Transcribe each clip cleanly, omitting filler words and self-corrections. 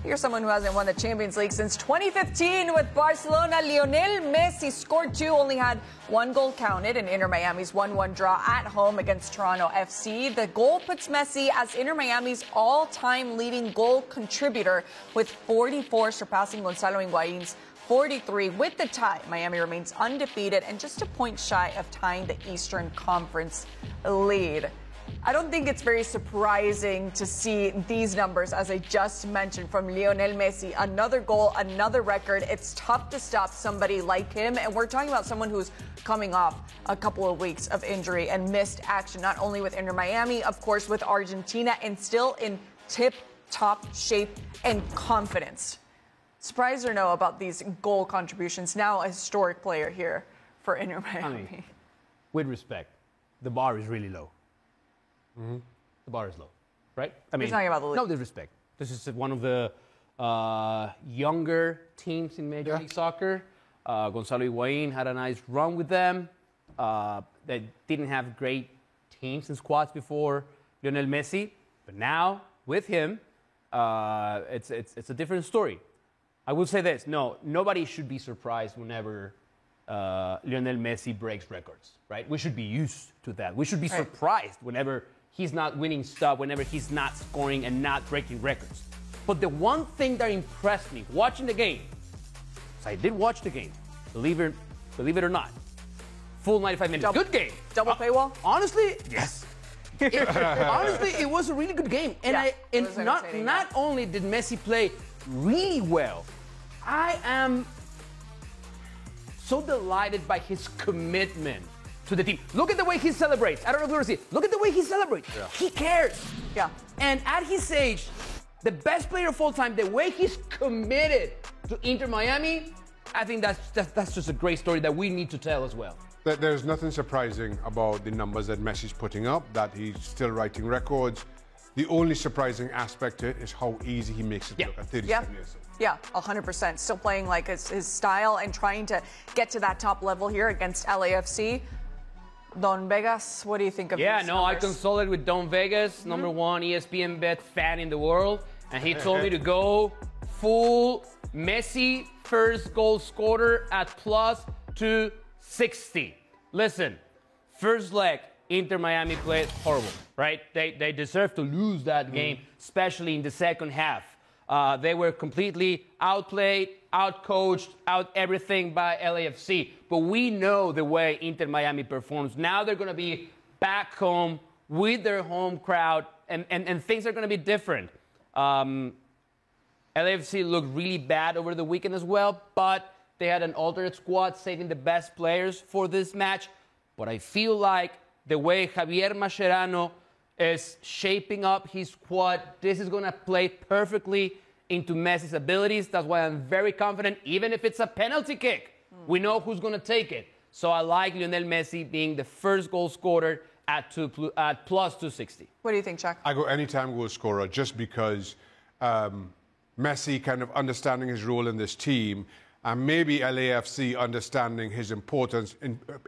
Here's someone who hasn't won the Champions League since 2015 with Barcelona. Lionel Messi scored 2, only had 1 goal counted in Inter Miami's 1-1 draw at home against Toronto FC. The goal puts Messi as Inter Miami's all-time leading goal contributor with 44, surpassing Gonzalo Higuain's 43. With the tie, Miami remains undefeated and just a point shy of tying the Eastern Conference lead. I don't think it's very surprising to see these numbers, as I just mentioned, from Lionel Messi. Another goal, another record. It's tough to stop somebody like him. And we're talking about someone who's coming off a couple of weeks of injury and missed action, not only with Inter Miami, of course, with Argentina, and still in tip-top shape and confidence. Surprised or no about these goal contributions? Now a historic player here for Inter Miami. I mean, with respect, the bar is really low. Mm-hmm. The bar is low, right? I mean, he's talking about the league. No disrespect. This is one of the younger teams in Major League Soccer. Gonzalo Higuain had a nice run with them. They didn't have great teams and squads before Lionel Messi, but now with him, it's a different story. I will say this: nobody should be surprised whenever Lionel Messi breaks records, right? We should be used to that. We should be surprised whenever he's not winning stuff, whenever he's not scoring and not breaking records. But the one thing that impressed me watching the game, so I did watch the game, believe it or not, full 95 minutes. Good game. Double paywall? Honestly, yes. Honestly, it was a really good game. And not only did Messi play really well, I am so delighted by his commitment to the team. Look at the way he celebrates. I don't know if you want to see it. Look at the way he celebrates. Yeah. He cares. Yeah. And at his age, the best player of all time, the way he's committed to Inter Miami, I think that's just a great story that we need to tell as well. There's nothing surprising about the numbers that Messi's putting up, that he's still writing records. The only surprising aspect to it is how easy he makes it look at 37 years old. Yeah, 100%. Still playing like his style and trying to get to that top level here against LAFC. Don Vegas, what do you think of these numbers? I consulted with Don Vegas, number one ESPN bet fan in the world, and he told me to go full Messi first goal scorer at plus 260. Listen, first leg, Inter Miami played horrible, right? They deserve to lose that game, especially in the second half. They were completely outplayed, outcoached, out everything by LAFC. But we know the way Inter Miami performs. Now they're going to be back home with their home crowd, and things are going to be different. LAFC looked really bad over the weekend as well, but they had an alternate squad, saving the best players for this match. But I feel like the way Javier Mascherano is shaping up his squad, this is going to play perfectly into Messi's abilities. That's why I'm very confident, even if it's a penalty kick. We know who's going to take it. So I like Lionel Messi being the first goal scorer at plus 260. What do you think, Chuck? I go anytime goal scorer just because Messi kind of understanding his role in this team, and maybe LAFC understanding his importance,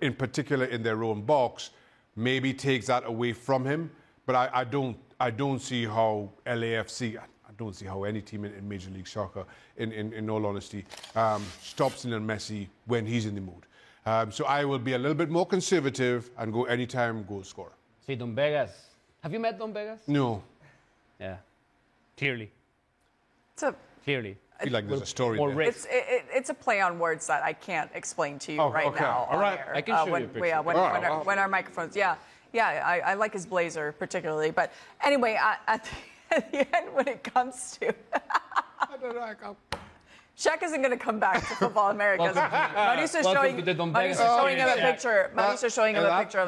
in particular in their own box, maybe takes that away from him. But I don't see how LAFC, I don't see how any team in Major League Soccer, in all honesty, stops Lionel Messi when he's in the mood. So I will be a little bit more conservative and go anytime goal scorer. See, Don Vegas. Have you met Don Vegas? No. Yeah. Clearly. Clearly. I feel like there's a story there. It's a play on words that I can't explain to you now. All right. I can show you a picture. When our microphones, I like his blazer particularly. But anyway, at the end, when it comes to... Shaq isn't going to come back to Football America. Mauricio showing him a picture. Mauricio showing him a picture of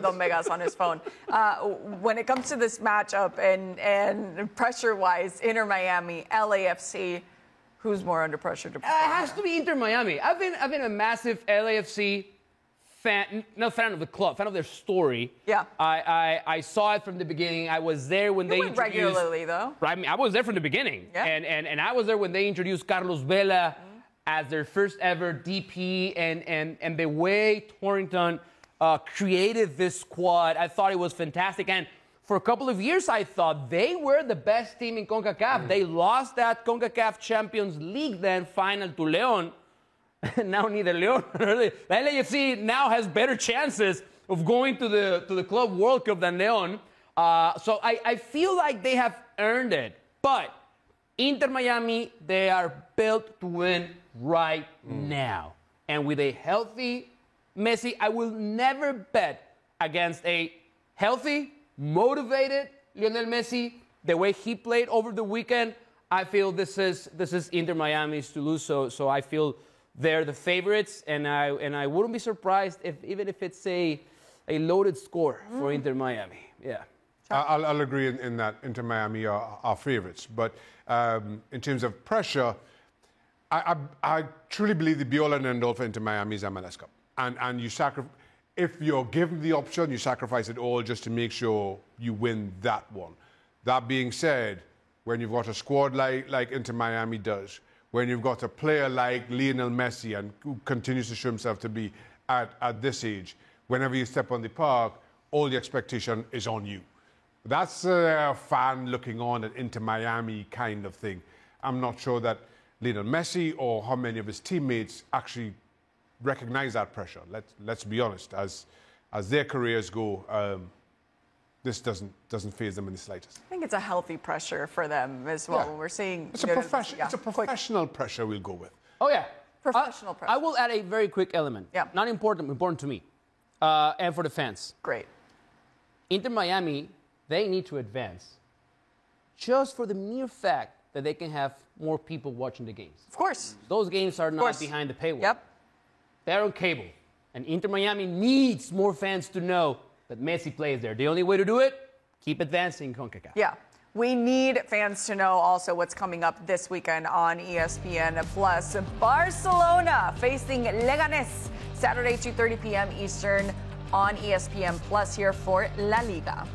Don Vegas on his phone. When it comes to this matchup and pressure-wise, Inter Miami, LAFC, who's more under pressure to perform? It has to be Inter Miami. I've been a massive LAFC fan, not fan of the club, fan of their story. Yeah. I saw it from the beginning. I was there when they introduced... regularly, though. Right, I mean, I was there from the beginning. Yeah. And I was there when they introduced Carlos Vela as their first ever DP, and the way Torrington created this squad, I thought it was fantastic. And For a couple of years, I thought they were the best team in CONCACAF. They lost that CONCACAF Champions League then final to León. Now neither León nor the LAFC now has better chances of going to the Club World Cup than León. So I feel like they have earned it. But Inter Miami, they are built to win right now. And with a healthy Messi, I will never bet against a healthy, motivated Lionel Messi. The way he played over the weekend, I feel this is Inter Miami's to lose. So I feel they're the favorites, and I wouldn't be surprised even if it's a loaded score for Inter Miami. Yeah. I'll agree in that Inter Miami are favorites. But in terms of pressure, I truly believe the be-all and end-all for Inter Miami is MLS Cup. And you if you're given the option, you sacrifice it all just to make sure you win that one. That being said, when you've got a squad like Inter Miami does, when you've got a player like Lionel Messi, and who continues to show himself to be at this age, whenever you step on the park, all the expectation is on you. That's a fan looking on at Inter Miami kind of thing. I'm not sure that Lionel Messi or how many of his teammates actually recognize that pressure. Let's be honest. As their careers go, this doesn't faze them in the slightest. I think it's a healthy pressure for them as well. Yeah. We're seeing it's a professional pressure we'll go with. Oh yeah, professional pressure. I will add a very quick element. Yeah, not important to me, and for the fans. Great. Inter Miami, they need to advance, just for the mere fact that they can have more people watching the games. Of course. Those games are not behind the paywall. Yep. They're on cable, and Inter Miami needs more fans to know that Messi plays there. The only way to do it, keep advancing CONCACAF. Yeah. We need fans to know also what's coming up this weekend on ESPN Plus. Barcelona facing Leganés, Saturday, 2:30 p.m. Eastern on ESPN Plus here for La Liga.